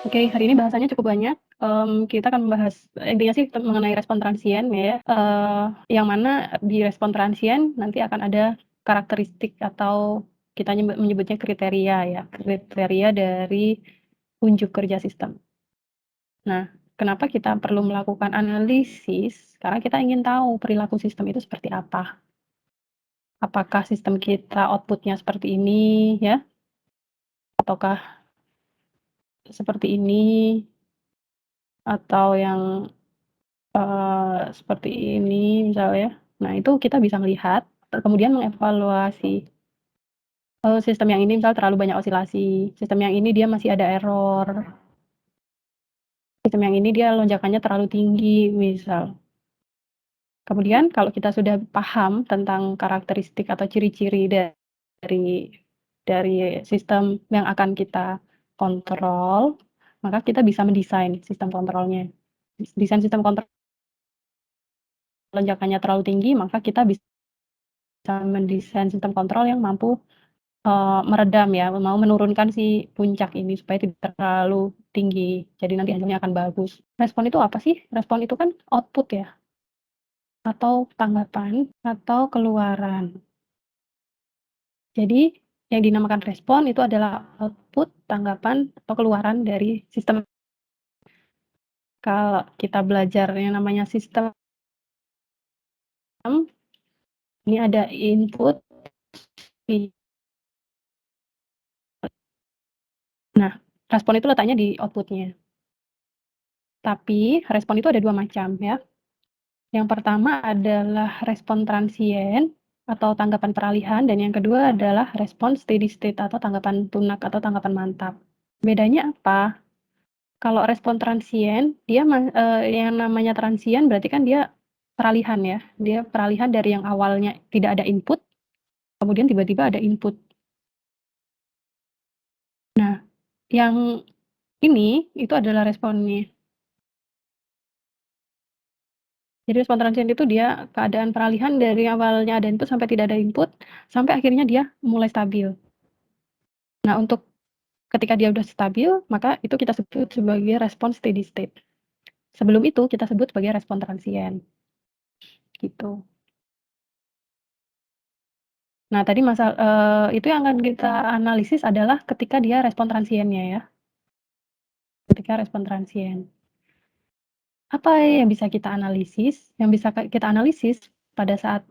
Oke, hari ini bahasanya cukup banyak. Kita akan membahas intinya sih mengenai respon transien ya, yang mana di respon transien nanti akan ada karakteristik atau kita menyebutnya kriteria ya, kriteria dari unjuk kerja sistem. Nah, kenapa kita perlu melakukan analisis? Karena kita ingin tahu perilaku sistem itu seperti apa. Apakah sistem kita output-nya seperti ini ya, ataukah seperti ini, atau yang seperti ini misalnya. Nah, itu kita bisa melihat, kemudian mengevaluasi, sistem yang ini misal terlalu banyak osilasi, sistem yang ini dia masih ada error, sistem yang ini dia lonjakannya terlalu tinggi misal. Kemudian kalau kita sudah paham tentang karakteristik atau ciri-ciri dari sistem yang akan kita kontrol, maka kita bisa mendesain sistem kontrolnya. Desain sistem kontrol lonjakannya terlalu tinggi, maka kita bisa mendesain sistem kontrol yang mampu meredam ya, mau menurunkan si puncak ini supaya tidak terlalu tinggi, jadi nanti hasilnya akan bagus. Respon itu apa sih? Respon itu kan output ya, atau tanggapan, atau keluaran. Jadi yang dinamakan respon itu adalah output, tanggapan, atau keluaran dari sistem. Kalau kita belajar yang namanya sistem, ini ada input, nah respon itu letaknya di output-nya. Tapi respon itu ada 2 macam ya. Yang pertama adalah respon transien atau tanggapan peralihan, dan yang kedua adalah respon steady state atau tanggapan tunak atau tanggapan mantap. Bedanya apa? Kalau respon transien, dia yang namanya transien berarti kan dia peralihan ya, dia peralihan dari yang awalnya tidak ada input, kemudian tiba-tiba ada input. Nah, yang ini itu adalah responnya. Jadi respon transien itu dia keadaan peralihan dari awalnya ada input sampai tidak ada input, sampai akhirnya dia mulai stabil. Nah, untuk ketika dia udah stabil, maka itu kita sebut sebagai respon steady state. Sebelum itu kita sebut sebagai respon transien, gitu. Nah, tadi itu yang akan kita analisis adalah ketika dia respon transiennya ya, ketika respon transien. Apa yang bisa kita analisis? Yang bisa kita analisis pada saat,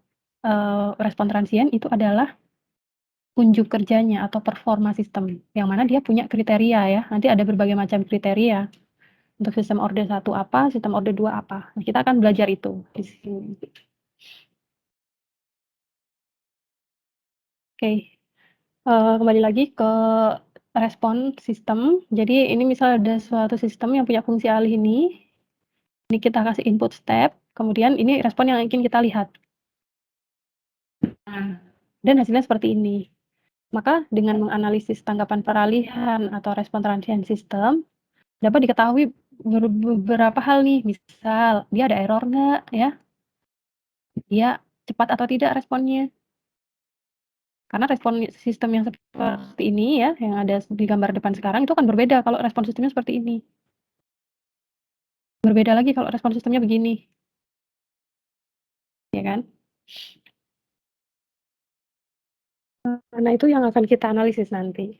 respon transien itu adalah unjuk kerjanya atau performa sistem, yang mana dia punya kriteria ya, nanti ada berbagai macam kriteria. Untuk sistem orde 1 apa, sistem orde 2 apa. Nah, kita akan belajar itu di sini. Oke, kembali lagi ke respon sistem. Jadi ini misal ada suatu sistem yang punya fungsi alih ini kita kasih input step, kemudian ini respon yang ingin kita lihat. Nah, dan hasilnya seperti ini. Maka dengan menganalisis tanggapan peralihan atau respon transient sistem, dapat diketahui beberapa hal nih, misal dia ada error nggak ya, dia cepat atau tidak responnya. Karena respon sistem yang seperti ini ya, yang ada di gambar depan sekarang itu kan berbeda kalau respon sistemnya seperti ini. Berbeda lagi kalau respon sistemnya begini, ya kan? Nah itu yang akan kita analisis nanti.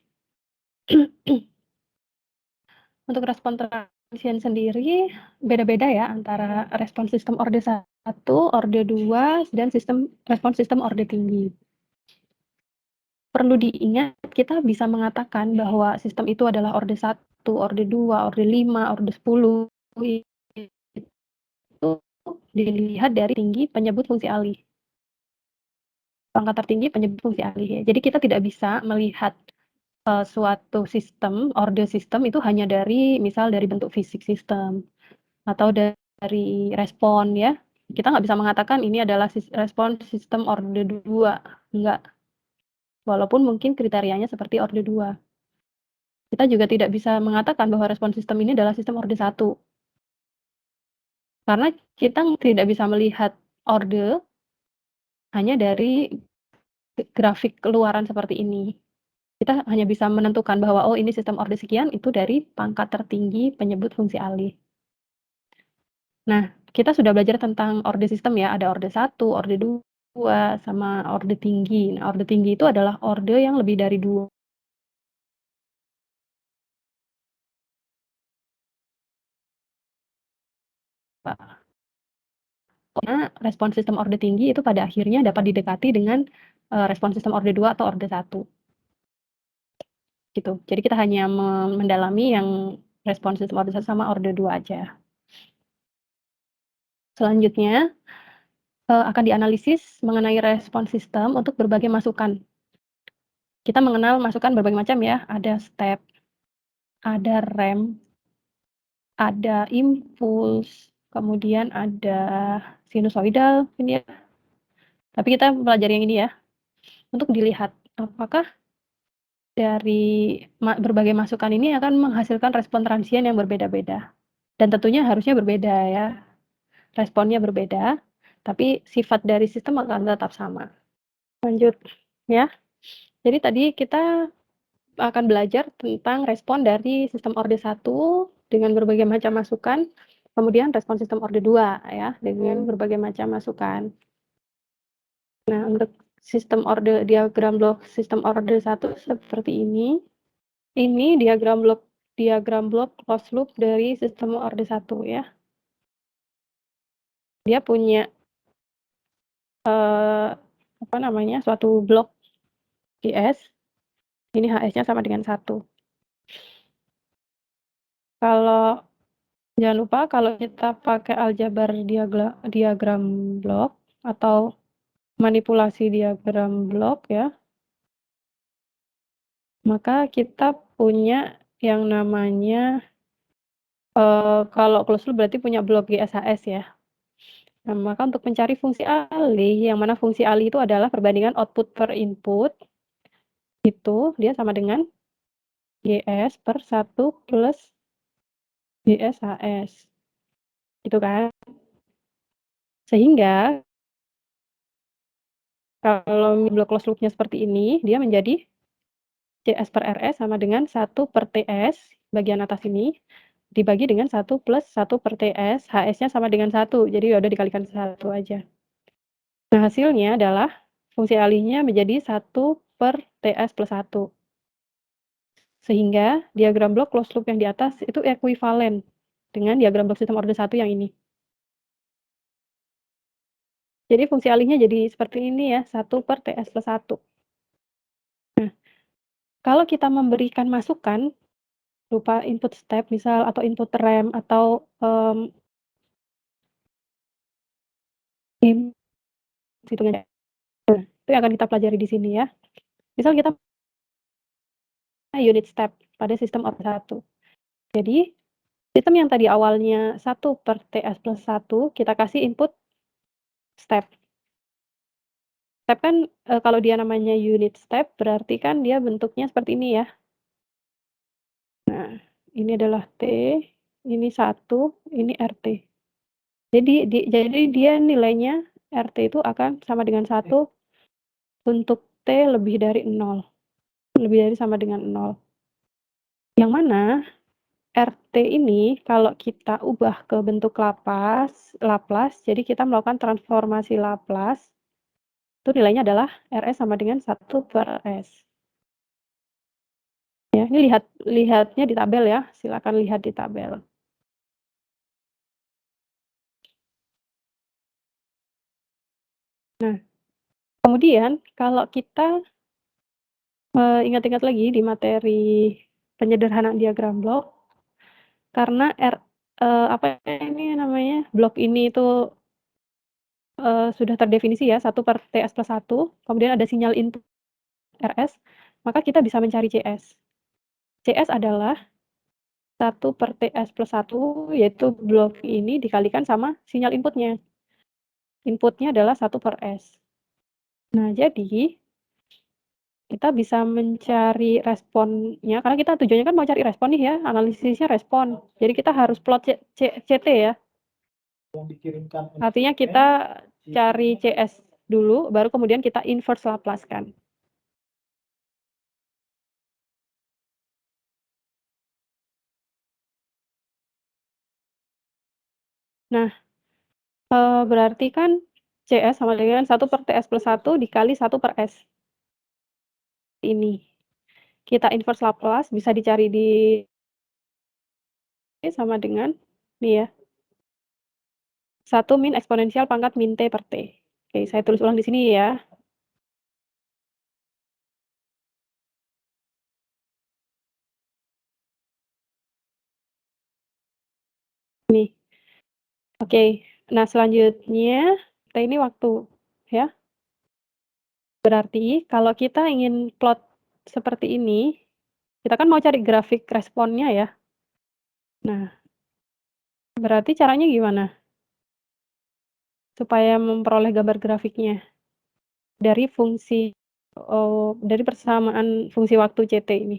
Untuk respon transient sendiri beda-beda ya antara respon sistem orde 1, orde 2, dan respon sistem orde tinggi. Perlu diingat kita bisa mengatakan bahwa sistem itu adalah orde 1, orde 2, orde 5, orde 10 itu dilihat dari tinggi penyebut fungsi alih. Pangkat tertinggi penyebut fungsi alih ya. Jadi kita tidak bisa melihat suatu sistem, orde sistem itu hanya dari misal dari bentuk fisik sistem atau dari respon ya. Kita nggak bisa mengatakan ini adalah respon sistem orde 2, enggak. Walaupun mungkin kriterianya seperti orde 2. Kita juga tidak bisa mengatakan bahwa respon sistem ini adalah sistem orde 1. Karena kita tidak bisa melihat orde hanya dari grafik keluaran seperti ini. Kita hanya bisa menentukan bahwa, oh ini sistem orde sekian, itu dari pangkat tertinggi penyebut fungsi alih. Nah, kita sudah belajar tentang orde sistem ya, ada orde 1, orde 2, sama orde tinggi. Nah, orde tinggi itu adalah orde yang lebih dari 2. Karena respon sistem orde tinggi itu pada akhirnya dapat didekati dengan, respon sistem orde 2 atau orde 1, gitu. Jadi kita hanya mendalami yang respon sistem orde 1 sama orde 2 aja. Selanjutnya, akan dianalisis mengenai respon sistem untuk berbagai masukan. Kita mengenal masukan berbagai macam ya, ada step, ada rem, ada impuls, kemudian ada sinusoidal ini ya, tapi kita pelajari yang ini ya, untuk dilihat apakah dari berbagai masukan ini akan menghasilkan respon transien yang berbeda-beda, dan tentunya harusnya berbeda ya, responnya berbeda, tapi sifat dari sistem akan tetap sama. Lanjut ya, jadi tadi kita akan belajar tentang respon dari sistem orde 1 dengan berbagai macam masukan, kemudian respon sistem orde 2 ya, dengan berbagai macam masukan. Nah, untuk sistem orde diagram blok sistem orde 1 seperti ini. Ini diagram blok closed loop dari sistem orde 1 ya. Dia punya, apa namanya, suatu blok JS, ini HS-nya sama dengan 1. Kalau jangan lupa kalau kita pakai aljabar diagram blok atau manipulasi diagram blok ya, maka kita punya yang namanya, kalau closed loop berarti punya blok GSHS ya. Nah, maka untuk mencari fungsi alih, yang mana fungsi alih itu adalah perbandingan output per input, itu dia sama dengan GS per 1 plus GSHS, gitu kan. Sehingga kalau blok closed loop-nya seperti ini, dia menjadi CS per RS sama dengan 1 per TS, bagian atas ini, dibagi dengan 1 plus 1 per TS, HS-nya sama dengan 1, jadi ya udah dikalikan 1 aja. Nah, hasilnya adalah fungsi alihnya menjadi 1 per TS plus 1. Sehingga diagram blok closed loop yang di atas itu ekuivalen dengan diagram blok sistem orde 1 yang ini. Jadi fungsi alihnya jadi seperti ini ya, 1 per TS plus 1. Nah, kalau kita memberikan masukan berupa input step misal atau input rem atau, hitungnya. Nah, itu yang akan kita pelajari di sini ya. Misal kita unit step pada sistem orde 1. Jadi, sistem yang tadi awalnya 1 per TS plus 1, kita kasih input step. Step kan, kalau dia namanya unit step, berarti kan dia bentuknya seperti ini ya. Nah, ini adalah T, ini 1, ini RT. Jadi dia nilainya RT itu akan sama dengan 1 untuk T lebih dari 0, lebih dari sama dengan 0. Yang mana RT ini kalau kita ubah ke bentuk Laplace, jadi kita melakukan transformasi Laplace, itu nilainya adalah RS sama dengan 1 per S. Ya, ini lihatnya di tabel ya, silakan lihat di tabel. Nah, kemudian kalau kita, ingat-ingat lagi di materi penyederhanaan diagram blok, karena apa ini namanya, blok ini itu, sudah terdefinisi ya 1 per TS plus 1, kemudian ada sinyal input RS, maka kita bisa mencari CS. CS adalah 1 per TS plus 1, yaitu blok ini dikalikan sama sinyal inputnya. Inputnya adalah 1 per S. Nah, jadi kita bisa mencari responnya, karena kita tujuannya kan mau cari respon nih ya, analisisnya respon. Jadi kita harus plot CT ya. Artinya kita cari CS dulu, baru kemudian kita inverse Laplace kan. Nah, berarti kan CS sama dengan 1/TS+1 dikali 1/S. Ini. Kita inverse Laplace bisa dicari di sama dengan nih ya, 1 min eksponensial pangkat min T per T. Oke, saya tulis ulang di sini ya. Nih. Oke. Nah, selanjutnya T ini waktu ya. Berarti kalau kita ingin plot seperti ini, kita kan mau cari grafik responnya ya. Nah, berarti caranya gimana? Supaya memperoleh gambar grafiknya dari dari persamaan fungsi waktu CT ini.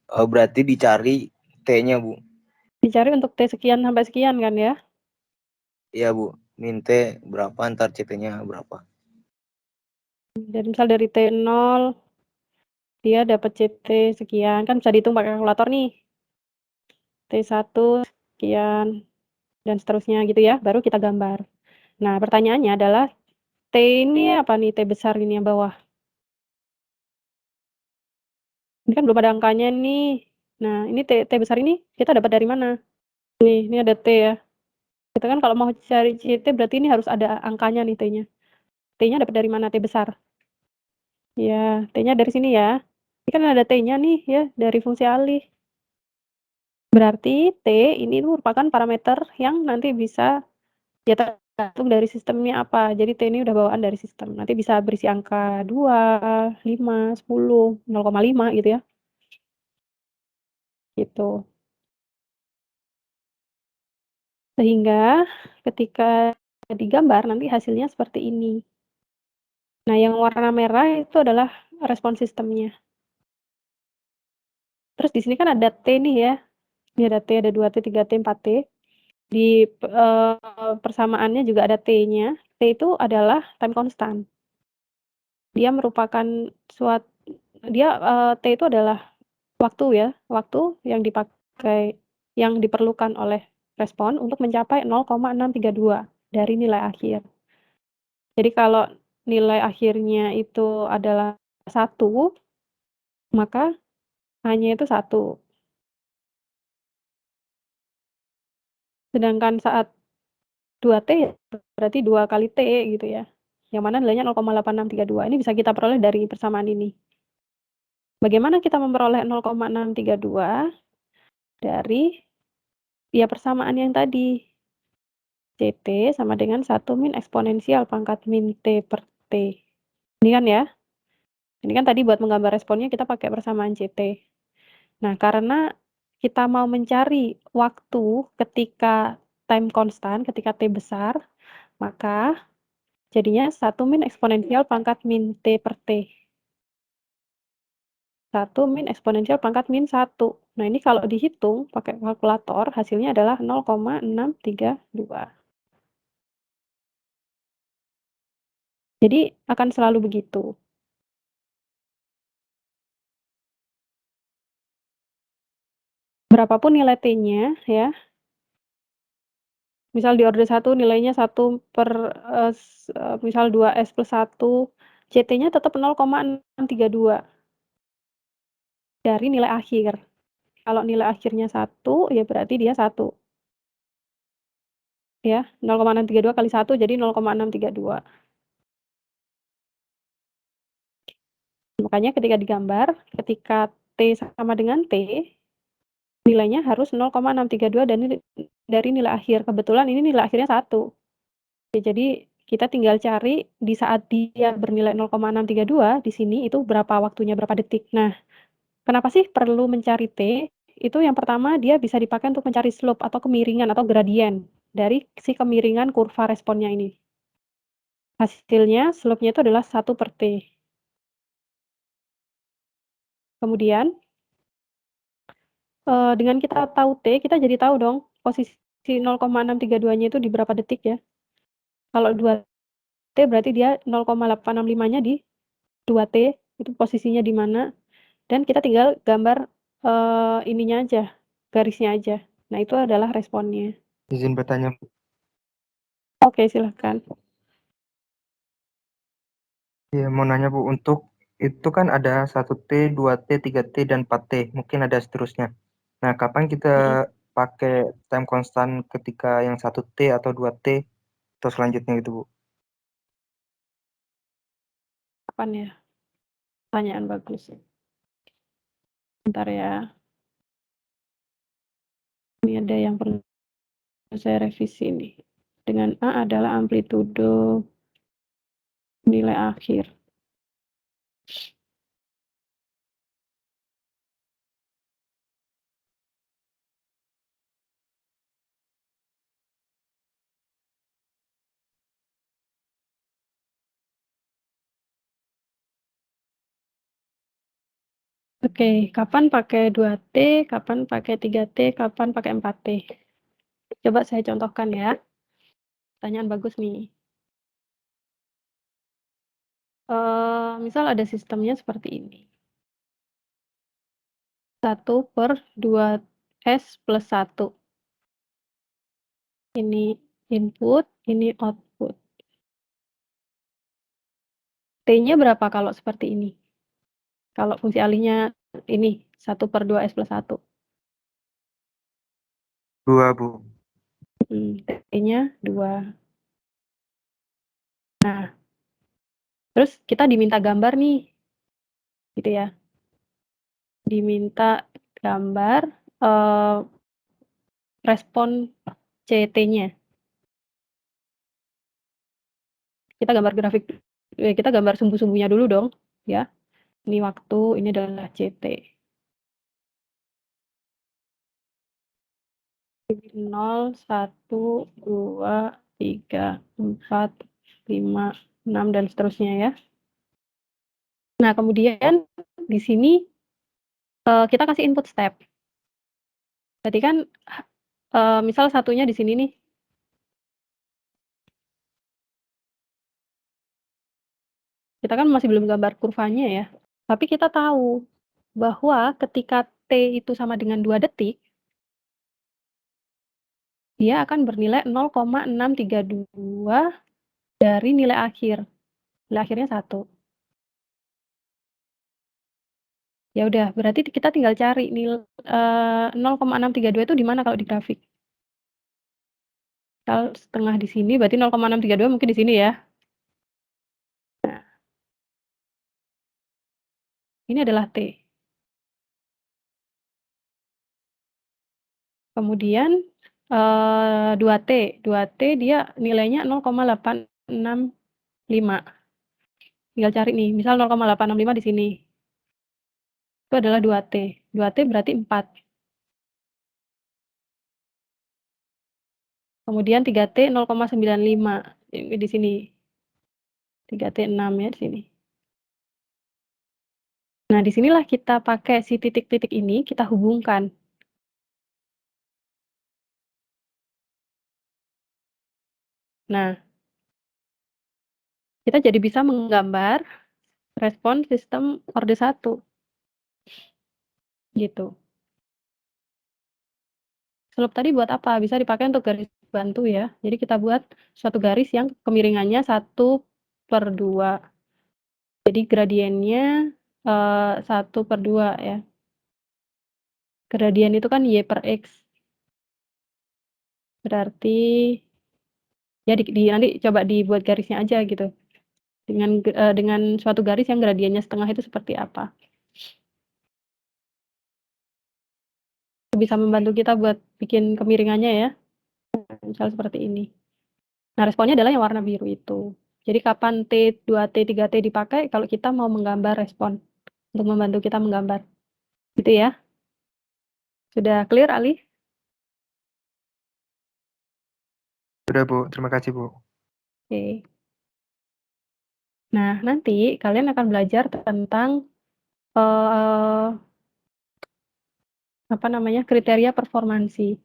Berarti dicari T-nya, Bu. Dicari untuk T sekian sampai sekian kan ya? Iya, Bu. Min T berapa, ntar CT-nya berapa. Jadi misal dari T0 dia dapat CT sekian, kan bisa dihitung pakai kalkulator nih. T1 sekian dan seterusnya gitu ya, baru kita gambar. Nah, pertanyaannya adalah T ini apa nih, T besar ini yang bawah? Ini kan belum ada angkanya nih. Nah, ini T besar ini kita dapat dari mana? Nih, ini ada T ya. Kita kan kalau mau cari CT berarti ini harus ada angkanya nih T-nya. T-nya dapat dari mana? T besar. Ya, T-nya dari sini ya. Ini kan ada T-nya nih ya, dari fungsi alih. Berarti T ini merupakan parameter yang nanti bisa ya tergantung dari sistemnya apa. Jadi T ini udah bawaan dari sistem. Nanti bisa berisi angka 2, 5, 10, 0,5 gitu ya. Gitu. Sehingga ketika digambar nanti hasilnya seperti ini. Nah, yang warna merah itu adalah respon sistemnya. Terus di sini kan ada T nih ya. Ini ada T, ada 2T, 3T, 4T. Di persamaannya juga ada T-nya. T itu adalah time constant. Dia merupakan T itu adalah waktu ya, waktu yang diperlukan oleh respon untuk mencapai 0,632 dari nilai akhir. Jadi kalau nilai akhirnya itu adalah 1, maka hanya itu 1. Sedangkan saat 2T ya berarti 2 kali T gitu ya. Yang mana nilainya 0,8632. Ini bisa kita peroleh dari persamaan ini. Bagaimana kita memperoleh 0,632? Dari ya persamaan yang tadi. CT sama dengan 1 min eksponensial pangkat min T per T. Ini kan ya. Ini kan tadi buat menggambar responnya kita pakai persamaan CT. Nah, karena kita mau mencari waktu ketika time constant, ketika T besar, maka jadinya 1 min eksponensial pangkat min T per T. 1 min eksponensial pangkat min 1. Nah, ini kalau dihitung pakai kalkulator, hasilnya adalah 0,632. Jadi, akan selalu begitu. Berapapun nilai T-nya ya, misal di orde 1 nilainya 1 per misal 2S plus 1, CT-nya tetap 0,632 dari nilai akhir. Kalau nilai akhirnya 1, ya berarti dia 1. Ya, 0,632 kali 1 jadi 0,632. Makanya ketika digambar, ketika T sama dengan T, nilainya harus 0,632 dari nilai akhir. Kebetulan ini nilai akhirnya 1. Ya, jadi kita tinggal cari di saat dia bernilai 0,632 di sini itu berapa waktunya, berapa detik. Nah, kenapa sih perlu mencari T? Itu yang pertama dia bisa dipakai untuk mencari slope atau kemiringan atau gradien dari si kemiringan kurva responnya ini. Hasilnya slope-nya itu adalah 1 per T. Kemudian dengan kita tahu T, kita jadi tahu dong posisi 0,632-nya itu di berapa detik ya. Kalau 2T berarti dia 0,865-nya di 2T, itu posisinya di mana, dan kita tinggal gambar, ininya aja, garisnya aja. Nah, itu adalah responnya. Izin bertanya, Bu. Oke, silahkan. Ya, mau nanya Bu, untuk itu kan ada 1T, 2T, 3T, dan 4T. Mungkin ada seterusnya. Nah, kapan kita pakai time constant ketika yang 1T atau 2T atau selanjutnya gitu, Bu? Kapan ya? Pertanyaan bagus. Bentar ya. Ini ada yang perlu saya revisi nih. Dengan A adalah amplitudo nilai akhir. Oke, kapan pakai 2T, kapan pakai 3T, kapan pakai 4T? Coba saya contohkan ya. Pertanyaan bagus nih. Misal ada sistemnya seperti ini. 1/2S plus 1. Ini input, ini output. T-nya berapa kalau seperti ini? Kalau fungsi alihnya ini 1/2S plus 1. 2, Bu. T-nya 2. Nah, terus kita diminta gambar nih, gitu ya. Diminta gambar respon CT-nya. Kita gambar grafik, kita gambar sumbu-sumbunya dulu dong, ya. Ini waktu, ini adalah CT. 0, 1, 2, 3, 4, 5, 6, dan seterusnya ya. Nah, kemudian di sini kita kasih input step. Berarti kan misal satunya di sini nih. Kita kan masih belum gambar kurvanya ya. Tapi kita tahu bahwa ketika T itu sama dengan 2 detik, dia akan bernilai 0,632 dari nilai akhir. Nilai akhirnya 1. Ya udah, berarti kita tinggal cari nilai 0,632 itu di mana kalau di grafik? Kalau setengah di sini, berarti 0,632 mungkin di sini ya. Nah, ini adalah T. Kemudian 2T. 2T dia nilainya 0,865. Tinggal cari nih, misal 0,865 di sini. Itu adalah 2T. 2T berarti 4. Kemudian 3T 0,95 di sini. 3T 6 ya di sini. Nah, disinilah kita pakai si titik-titik ini, kita hubungkan. Nah, kita jadi bisa menggambar respon sistem orde 1. Gitu. Slope tadi buat apa? Bisa dipakai untuk garis bantu ya. Jadi kita buat suatu garis yang kemiringannya 1/2. Jadi gradiennya 1/2 ya. Gradien itu kan Y per X. Berarti ya nanti coba dibuat garisnya aja gitu. Dengan suatu garis yang gradiennya setengah itu seperti apa. Bisa membantu kita buat bikin kemiringannya ya. Misal seperti ini. Nah, responnya adalah yang warna biru itu. Jadi kapan T, 2T, 3T dipakai kalau kita mau menggambar respon. Untuk membantu kita menggambar. Gitu ya. Sudah clear, Ali? Sudah, Bu. Terima kasih, Bu. Oke. Nah, nanti kalian akan belajar tentang kriteria performansi.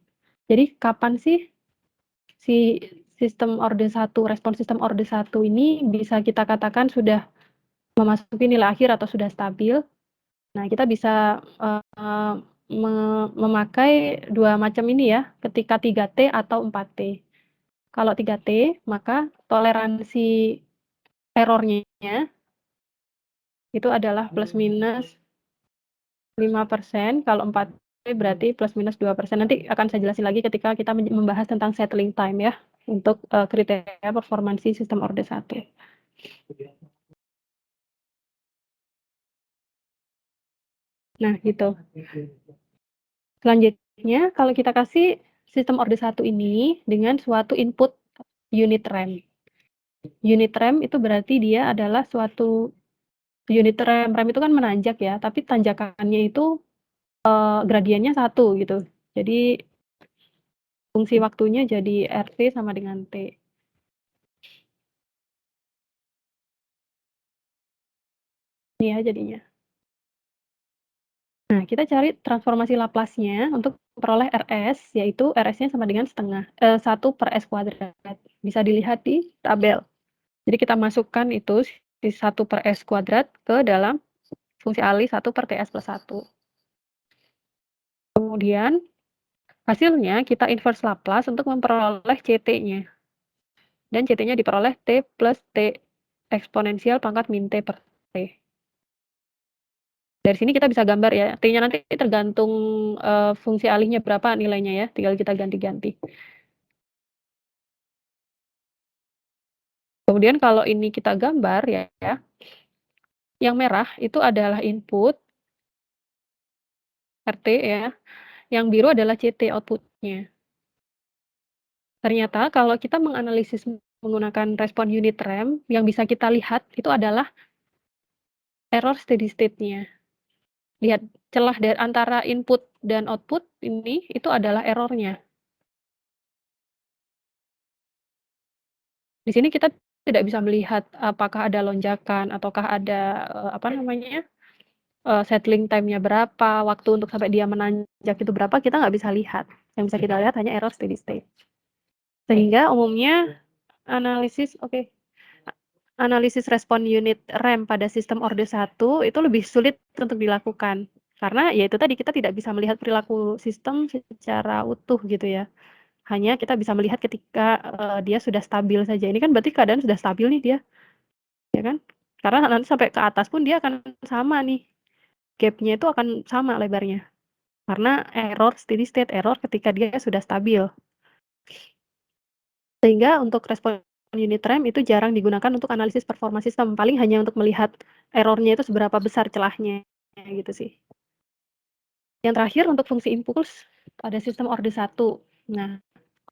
Jadi kapan sih si sistem orde 1, respon sistem orde 1 ini bisa kita katakan sudah memasuki nilai akhir atau sudah stabil. Nah, kita bisa memakai dua macam ini ya, ketika 3T atau 4T. Kalau 3T, maka toleransi errornya itu adalah plus minus 5%, kalau 4T berarti plus minus 2%. Nanti akan saya jelasin lagi ketika kita membahas tentang settling time ya, untuk kriteria performansi sistem order 1. Nah, gitu. Selanjutnya, kalau kita kasih sistem order 1 ini dengan suatu input unit RAM. Unit RAM itu berarti dia adalah suatu unit RAM. RAM itu kan menanjak ya, tapi tanjakannya itu gradiennya 1 gitu. Jadi fungsi waktunya jadi RT sama dengan T. Ini ya jadinya. Nah, kita cari transformasi Laplace-nya untuk memperoleh RS, yaitu RS-nya sama dengan 1 per S kuadrat. Bisa dilihat di tabel. Jadi kita masukkan itu di 1 per S kuadrat ke dalam fungsi alih 1 per TS plus 1. Kemudian hasilnya kita inverse Laplace untuk memperoleh CT-nya. Dan CT-nya diperoleh T plus T eksponensial pangkat min T per T. Dari sini kita bisa gambar ya, T-nya nanti tergantung fungsi alihnya berapa nilainya ya, tinggal kita ganti-ganti. Kemudian kalau ini kita gambar ya, yang merah itu adalah input RT ya, yang biru adalah CT output-nya. Ternyata kalau kita menganalisis menggunakan respon unit RAM, yang bisa kita lihat itu adalah error steady state-nya. Lihat celah dari antara input dan output ini itu adalah errornya. Di sini kita tidak bisa melihat apakah ada lonjakan ataukah ada settling time-nya berapa, waktu untuk sampai dia menanjak itu berapa, kita nggak bisa lihat. Yang bisa kita lihat hanya error steady state. Sehingga umumnya analisis respon unit RAM pada sistem order 1 itu lebih sulit untuk dilakukan. Karena ya itu tadi kita tidak bisa melihat perilaku sistem secara utuh gitu ya. Hanya kita bisa melihat ketika dia sudah stabil saja. Ini kan berarti keadaan sudah stabil nih dia, ya kan? Karena nanti sampai ke atas pun dia akan sama nih. Gap-nya itu akan sama lebarnya. Karena error steady state, error ketika dia sudah stabil. Sehingga untuk respon unit RAM itu jarang digunakan untuk analisis performa sistem, paling hanya untuk melihat errornya itu seberapa besar celahnya, gitu sih. Yang terakhir untuk fungsi impuls pada sistem order 1. Nah,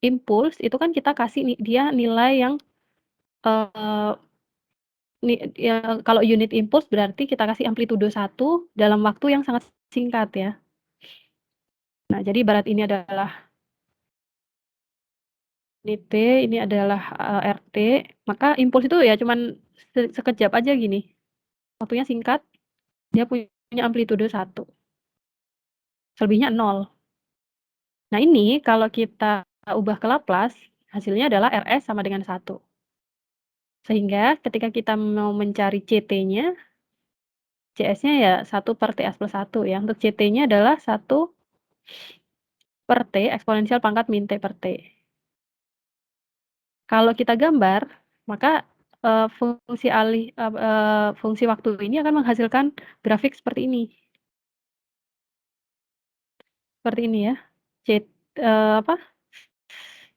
impuls itu kan kita kasih dia nilai yang ya, kalau unit impuls berarti kita kasih amplitudo 1 dalam waktu yang sangat singkat ya. Nah, jadi ibarat ini adalah ini T, ini adalah RT, maka impuls itu ya cuman sekejap aja gini. Waktunya singkat, dia punya amplitudo 1. Selebihnya 0. Nah, ini kalau kita ubah ke Laplace, hasilnya adalah RS sama dengan 1. Sehingga ketika kita mau mencari CT-nya, CS-nya ya 1 per TS plus 1 ya. Untuk CT-nya adalah 1 per T eksponensial pangkat min T per T. Kalau kita gambar, maka fungsi waktu ini akan menghasilkan grafik seperti ini. Seperti ini ya.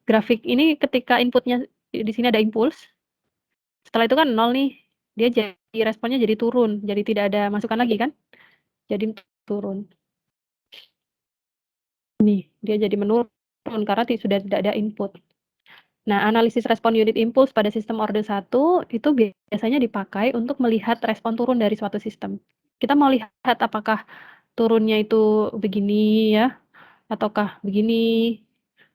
Grafik ini ketika inputnya di sini ada impuls, setelah itu kan 0 nih, dia jadi responnya jadi turun, jadi tidak ada masukan lagi kan, jadi turun. Nih, dia jadi menurun karena sudah tidak ada input. Nah, analisis respon unit impuls pada sistem order 1 itu biasanya dipakai untuk melihat respon turun dari suatu sistem. Kita mau lihat apakah turunnya itu begini ya, ataukah begini,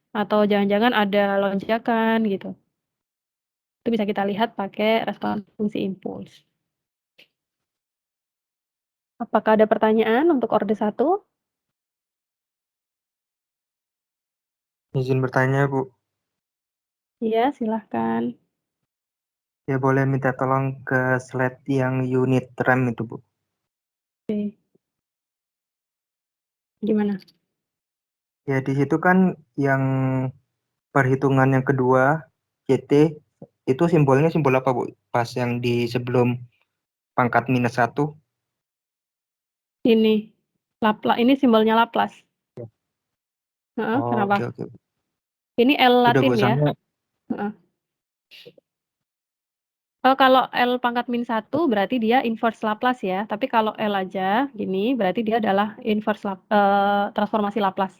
atau jangan-jangan ada lonjakan gitu. Itu bisa kita lihat pakai respon fungsi impuls. Apakah ada pertanyaan untuk order 1? Izin bertanya, Bu. Iya, silahkan. Ya, boleh minta tolong ke slide yang unit RAM itu, Bu. Oke. Gimana? Ya, di situ kan yang perhitungan yang kedua CT itu simbolnya simbol apa, Bu? Pas yang di sebelum pangkat -1. Ini ini simbolnya Laplace. Heeh, Oh, kenapa? oke. Ini L Udah, Bu, Latin ya. soalnya Heeh. Kalau L pangkat -1 berarti dia inverse Laplace ya, tapi kalau L aja gini berarti dia adalah transformasi Laplace.